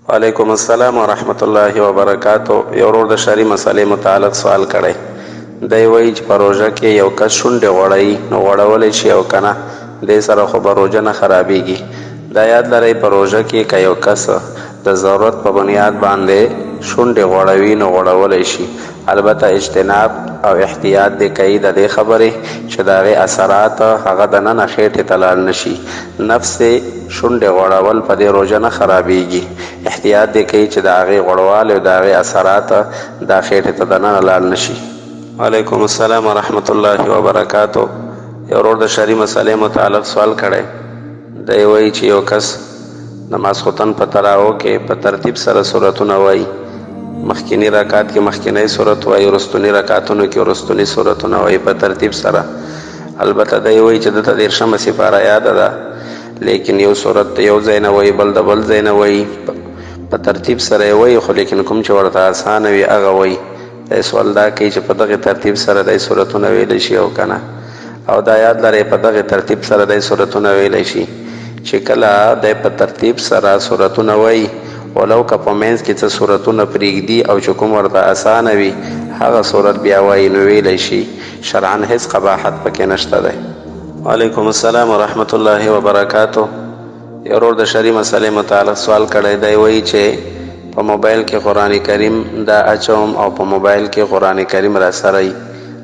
وعلیکم السلام ورحمت الله وبرکاتو. یو ورور د شرعي مسلې متعلق سوال کړی. دی وایي چې په روژه کې یو کس شونډې غوړوي نو غوړولی شي او که نه دې سره خو به روژه نه خرابیږي. دا یاد لرئ په روژه کې که یو کس د ضرورت په بنیاد باندې شونډې غوړوي نو غوړولی شي، البته اجتناب او احتیاط دې کوي د دې خبرې چې د هغې اثرات هغه دننه خېټې ته لاړ نه شي. نفس شونډې غوړول په دې روژه نه خرابیږي. احتیاط دې کوي چې د هغې غوړوالی او د هغې اثرات دا خېټې ته دننه لاړ نه شي. وعلیکم السلام ورحمت الله وبرکاتو. یو ورور د شرعي مسلې متعلق سوال کړی. دی وایي چې یو کس د ماسخوتن په تراوو کې په ترتیب سره سورتونه وایي. مخکینی رکعت کې مخکینی سورت وایي، وروستوني رکعتونو کې وروستوني سورتونه وایي په ترتیب سره. البته دی وایي چې دته 13مه سپاره یاده ده، لیکن یو سورت یو ځای نه وایي، بل د بل ځای نه وایي، په ترتیب سره یې وایي، خو لیکن کوم چې ورته اسانه وي هغه وایي. دی سوال دا کوي چې په دغې ترتیب سره دی سورتونه ویلی شي او که نه. او دا یاد لرئ په دغې ترتیب سره دی سورتونه ویلی شي چې کله دی په ترتیب سره سورتونه وایي، ولو که په منځ کې څه سورتونه پرېږدي او چې کوم ورته اسانه وي هغه سورت بیا وایي نو ویلی شي. شرعا هیڅ قباحت پکې نشته دی. وعلیکم السلام ورحمت الله وبرکاتو. یو ورور د شرعي مسلې متعلق سوال کړی. دی وایي چې په موبایل کې قرآن کریم دا اچوم او په موبایل کې قرآن کریم را سره وي،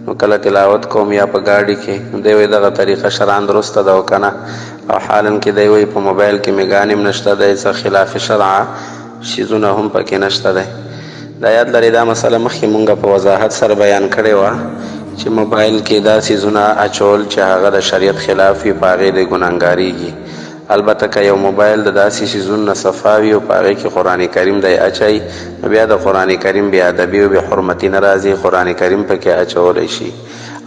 نو کله تلاوت کوم یا په ګاډي کې. دی وایي دغه طریقه شرعا درسته ده او که نه. او حالا کې دی وایي په موبایل کې مې هم نشته دی، څه خلاف شرعه شیزونه هم پکې نشته دی. دا یاد لرئ دا مسله مخکې مونږ په وضاحت سره بیان کړې وه چې موبایل کې دا څیزونه اچول چې هغه د شریعت خلاف وي په هغې دی ګناهګاریږي. البته که یو موبایل د داسې څیزونو نه صفا وي او په هغې کې قرآن کریم دی اچوي، نو بیا د قرآن کریم بې ادبي او بې حرمتي نه راځي. قرآن کریم پکې اچولی شي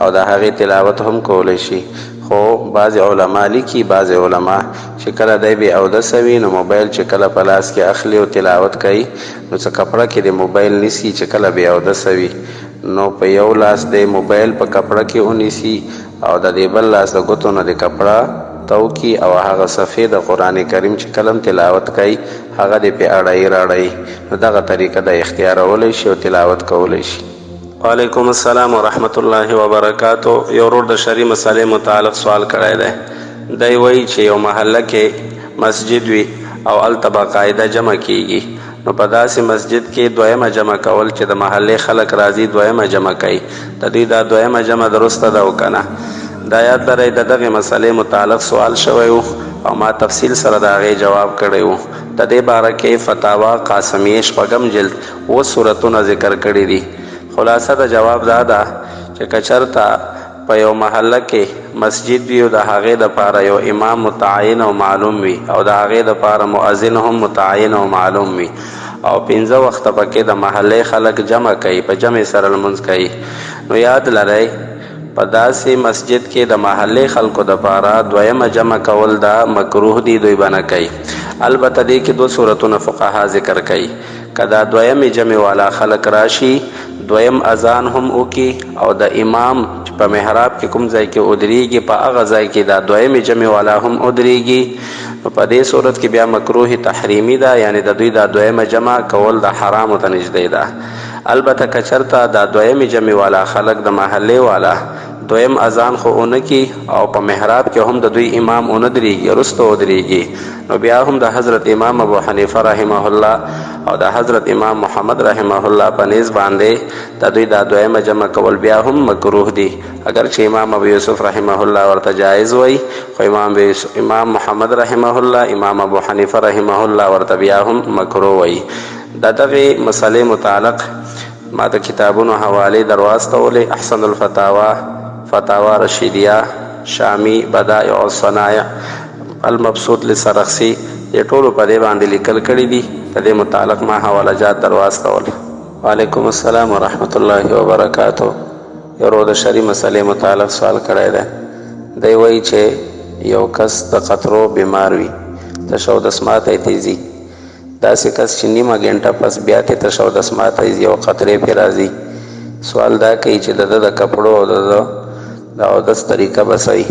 او د هغې تلاوت هم کولی شي. خو بعضې علما لیکي، بعضې علما چې کله دی بې اودسه وي نو موبایل چې کله په لاس کې اخلي او تلاوت کوي نو څه کپړه کې د موبایل نیسي. چې کله بې اودسه وي نو په یو لاس د موبایل په کپړه کې ونیسي او د دې بل لاس د ګوتو نه د کپړه توکي او هغه صفحې د قرآن کریم چې کله تلاوت کوي هغه دې پې اړوي راړوي. نو دغه طریقه د اختیارولی شي او تلاوت کولی شي. وعلیکم السلام ورحمت الله وبرکاتو. یو ورور د شرعي مسلې متعلق سوال کړی دی. دی وایي چې یو محله کې مسجد وي او هلته به قاعده جمع کیږي، نو په داسې مسجد کې دویمه جمع کول چې د محلې خلک راځي دویمه جمع کوي، د دوی دا دویمه جمع درسته ده او که نه. دا یاد لرئ د دغې مسلې متعلق سوال شوی و او ما تفصیل سره د هغې جواب کړی و. د دې باره کې فتاوا قاسمیې 6 جلد 7 سورتونه ذکر کړي دي. خلاصه د جواب دا ده چې که چېرته په یو محله کې مسجد وي او د هغې دپاره یو امام متعین او معلوم وي او د هغې دپاره مؤذن هم متعین او معلوم وي او 5 وخته پکې د محلې خلک جمع کوي، په جمع سره لمونځ کوي، نو یاد لرئ په داسې مسجد کې د محلې خلکو دپاره دویمه جمع کول دا مکروه دي، دوی به نه کوي. البته دې کې 2 صورتونه فقها ذکر کوي. که دا دویمې جمع والا خلک راشي دویم اذان هم وکي او د امام په محراب کې کوم ځای کې ودرېږي په هغه ځای کې دا دویمې جمع والا هم ودرېږي، نو په دې صورت کې بیا مکروه تحریمي ده، یعنی د دوی دا دویمه جمع کول د حرامو ته نږدې ده. البته که چېرته دا دویمې جمع والا خلک د محلې والا دویم اذان خو اونکي او په محراب کې هم د دوی امام اونه درېږي وروسته ودرېږي، نو بیا هم د حضرت امام ابو حنیفه رحمه الله او د حضرت امام محمد رحمه الله په نیز باندې د دوی دا دویمه جمع کول بیا هم مکروه دي. اگر چې امام ابو یوسف رحمه الله ورته جایز وای، خو امام محمد رحمه الله، امام ابو حنیفه رحمه الله ورته بیا هم مکروه وای. د دغې مسلې متعلق ما د کتابونو حوالې درواستولې: احسن الفتاوا، فتاوا رشیدیه، شامی، بدائع الصنایع، المبسوط لسرخسی، دې ټولو په دې باندې لیکل کړي دي. د دې متعلق ما حواله جات درواستول. وعلیکم السلام ورحمت الله وبرکاتو. یو ورور د شرعي مسلې متعلق سوال کړی دی. دی وایي چې یو کس د قطرو بیمار وي، تشودس ماته تیزي، داسې کس چې نیمه ګنټه پس بیا ته تشودس ماته یو قطرې پې راځي. سوال دا کوي چې د کپړو او د اودس طریقه به صحیح.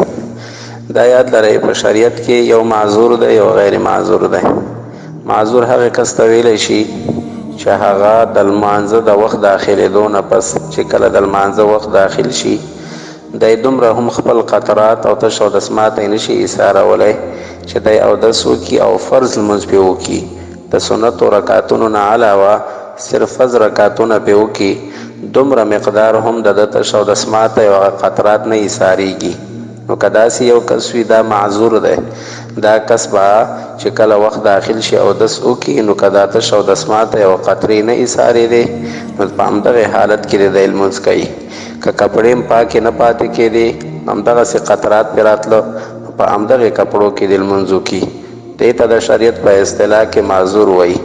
دا یاد لرئ په شریعت کې یو معذور دی یو غیر معذور دی. معذور هغه کس ته ویلی شي چې هغه د لمانځه د وخت داخلېدو نه پس چې کله د لمانځه وخت داخل شي دی دومره هم خپل قطرات او تش اودس ماته نشي ایسارولی چې دی اودس وکړي او فرض لمونځ پرې وکړي د سنتو رکعتونو نه علاوه صرف فرض رکعتونه پرې وکړي دومره مقدار هم د تش اودس ماته او قطرات نه ایساریږي نو که داسې یو کس وي دا معذور دی دا کس به چې کله وخت داخل شي اودس وکړي نو که دا تش اودس ماته او قطرې نه ایسارېدې نو په همدغې حالت کې دی لمونځ کوي که کپړې هم پاکې نه پاتې کېدې همدغسې قطرات پرې راتله په همدغې کپړو کې د لمونځ وکړي دې ته د شریعت په اصطلاح کې معذور وایي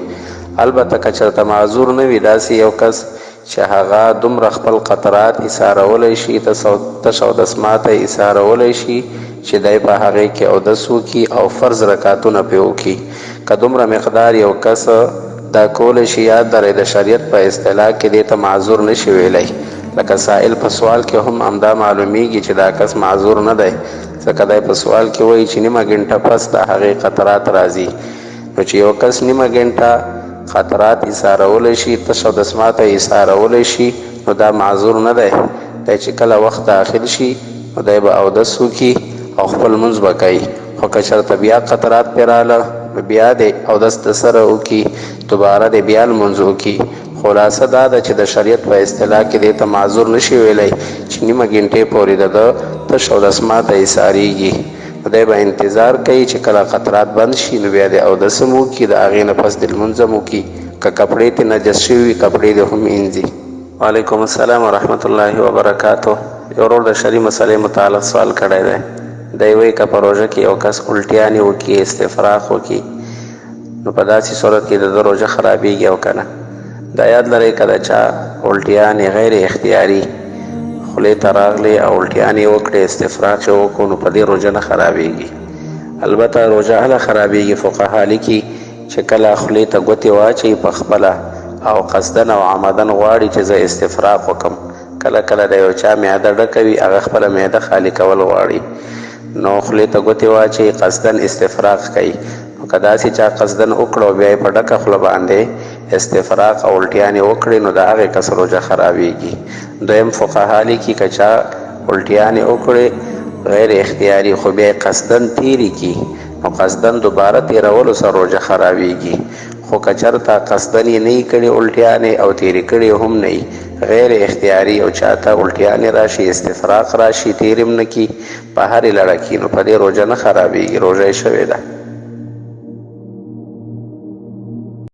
البته که چېرته معذور نه وي داسې یو کس چې هغه دومره خپل قطرات ایسارولی شي تش اودس ماته ایسارولی شي چې دی په هغې کې اودس وکړي او فرض رکعتونه پرې وکړي که دومره مقدار یو کس دا کولی شي یاد لرئ د شریعت په اصطلاح کې دې ته معذور نشي ویلی لکه سائل په سوال کې هم همدا معلومیږي چې دا کس معذور نه دی ځکه دی په سوال کې وایي چې نیمه ګنټه پس د هغې قطرات راځي نو چې یو کس نیمه ګنټه قطرات ایسارولی شي تش اودس ماته ایسارولی شي نو دا معذور نه دی دی چې کله وخت داخل شي نو دی به اودس وکړي او خپل لمونځ به کوي خو که چېرته بیا قطرات پرې راله نو بیا دی اودس د سره وکړي دوباره دی بیا لمونځ وکړي خلاصه دا ده چې د شریعت په اصطلاح کې دې ته معذور نشي ویلی چې نیمه ګنټې پورې د ده تش اودس ماته ایساریږي نو دی به انتظار کوي چې کله قطرات بند شي نو بیا د اودس هم وکړي د هغې نه پس د لمونځ هم وکړي که کپړې ترې نجس شوي وي کپړې دې هم وینځي وعلیکم السلام ورحمت الله وبرکاتو یو ورور د شرعي مسلې متعلق سوال کړی دی دی وایي که په روژه کې یو کس الټیانې وکړي استفراق وکړي نو په داسې صورت کې د ده روژه خرابېږي او که نه دا یاد لرئ که د چا الټیانې غیر اختیاري خولې ته راغلې او الټیانې وکړې استفراق یې وکړو نو په دې روژه نه خرابېږي البته روژه هله خرابېږي فقها لیکي چې کله خولې ته ګوتې واچوي په خپله او قصدن او عمدن غواړي چې زه استفراق وکم کله کله د یو چا معده ډکه وي هغه خپله معده خالي کول غواړي نو خولې ته ګوتې واچوي قصدن استفراق کوي نو که داسې چا قصدن وکړو بیا یې په ډکه خوله باندې استفراق او الټیانې وکړې نو د هغې کس روژه خرابېږي دویم فقها لیکي که چا الټیانې وکړې غیر اختیاري خو بیا یې قصدن تیرې کړي نو قصدن دوباره تیرولو سره روژه خرابېږي خو که چېرته قصدن یې نه کړي الټیانې او تیرې کړې هم نه غیر اختیاري او چاته الټیانې راشي استفراق راشي تیرې هم نه کړي په هرې لړه کې نو په دې روژه نه خرابېږي روژه یې شوې ده